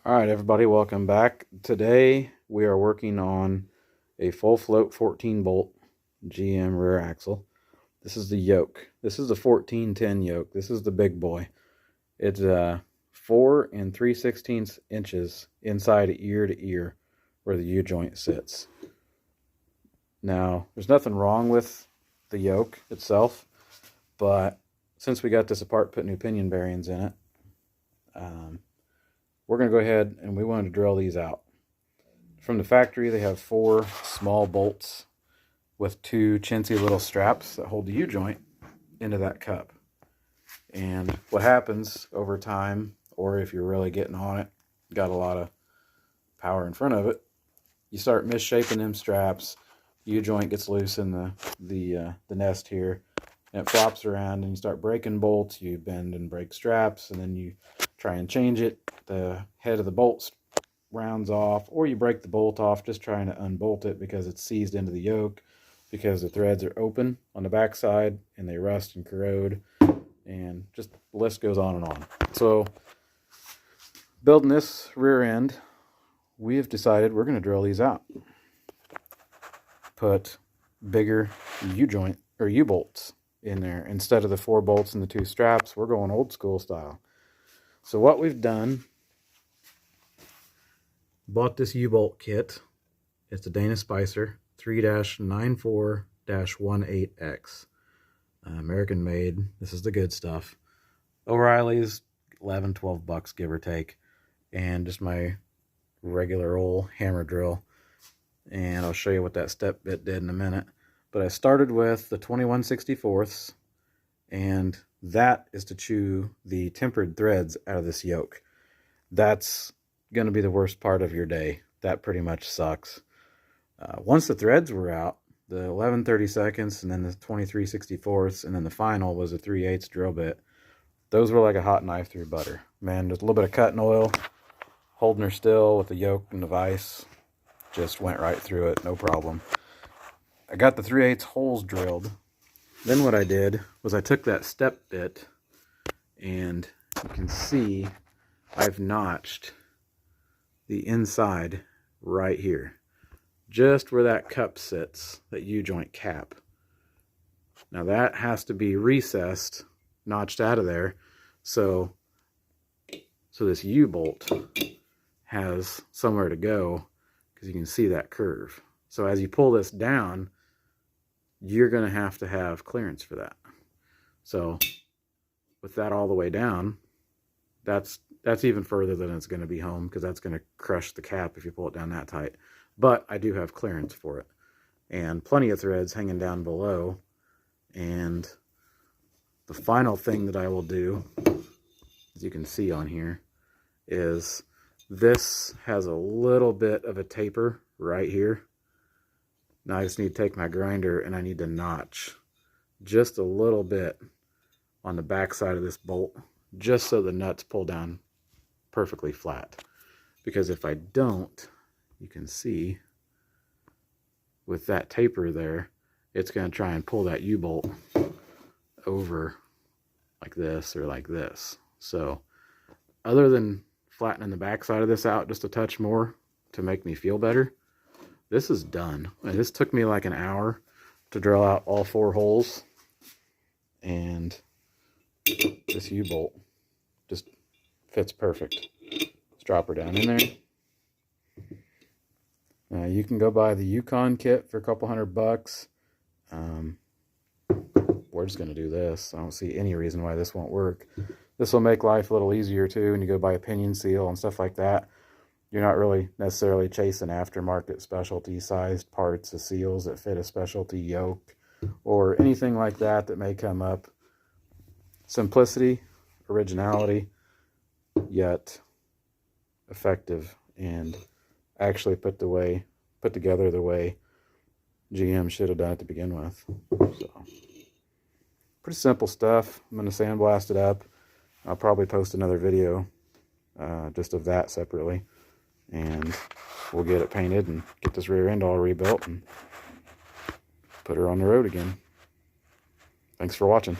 All right, everybody, welcome back. Today we are working on a full float 14 bolt GM rear axle. This is the yoke. This is the 1410 yoke. This is the big boy. It's 4 3/16 inches inside ear to ear where the U-joint sits. Now, there's nothing wrong with the yoke itself, but since we got this apart, put new pinion bearings in it, we're going to go ahead and we wanted to drill these out. From the factory, they have 4 small bolts with 2 chintzy little straps that hold the U-joint into that cup. And what happens over time, or if you're really getting on it, got a lot of power in front of it, you start misshaping them straps. U-joint gets loose in the nest here, and it flops around, and you start breaking bolts. You bend and break straps, and then you try and change it. The head of the bolt rounds off, or you break the bolt off just trying to unbolt it because it's seized into the yoke, because the threads are open on the back side and they rust and corrode, and just the list goes on and on. So building this rear end, we have decided we're going to drill these out. Put bigger U-joint or U-bolts in there instead of the 4 bolts and the 2 straps. We're going old school style. So what we've done, bought this U-bolt kit. It's a Dana Spicer 3-94-18X. American made. This is the good stuff. O'Reilly's $11-12 give or take, and just my regular old hammer drill. And I'll show you what that step bit did in a minute. But I started with the 21/64, and that is to chew the tempered threads out of this yoke. That's going to be the worst part of your day. That pretty much sucks. Once the threads were out, the 11/32 and then the 23/64, and then the final was a 3/8 drill bit. Those were like a hot knife through butter. Man, just a little bit of cutting oil, holding her still with the yoke and the vise, just went right through it, no problem. I got the 3/8 holes drilled. Then what I did was I took that step bit, and you can see I've notched the inside right here, just where that cup sits, that U-joint cap. Now that has to be recessed, notched out of there, so this U-bolt has somewhere to go, because you can see that curve. So as you pull this down, you're going to have clearance for that. So with that all the way down, that's even further than it's going to be home, because that's going to crush the cap if you pull it down that tight. But I do have clearance for it, and plenty of threads hanging down below. And the final thing that I will do, as you can see on here, is this has a little bit of a taper right here. Now I just need to take my grinder and I need to notch just a little bit on the back side of this bolt, just so the nuts pull down perfectly flat. Because if I don't, you can see with that taper there, it's going to try and pull that U-bolt over like this or like this. So other than flattening the back side of this out just a touch more to make me feel better, this is done. And this took me like an hour to drill out all 4 holes, and this U-bolt just fits perfect. Let's drop her down in there. You can go buy the Yukon kit for a couple $100. We're just going to do this. I don't see any reason why this won't work. This will make life a little easier too, and you go buy a pinion seal and stuff like that. You're not really necessarily chasing aftermarket specialty sized parts of seals that fit a specialty yoke or anything like that that may come up. Simplicity, originality, yet effective, and actually put together the way GM should have done it to begin with. So pretty simple stuff. I'm going to sandblast it up. I'll probably post another video just of that separately, and we'll get it painted and get this rear end all rebuilt and put her on the road again. Thanks for watching.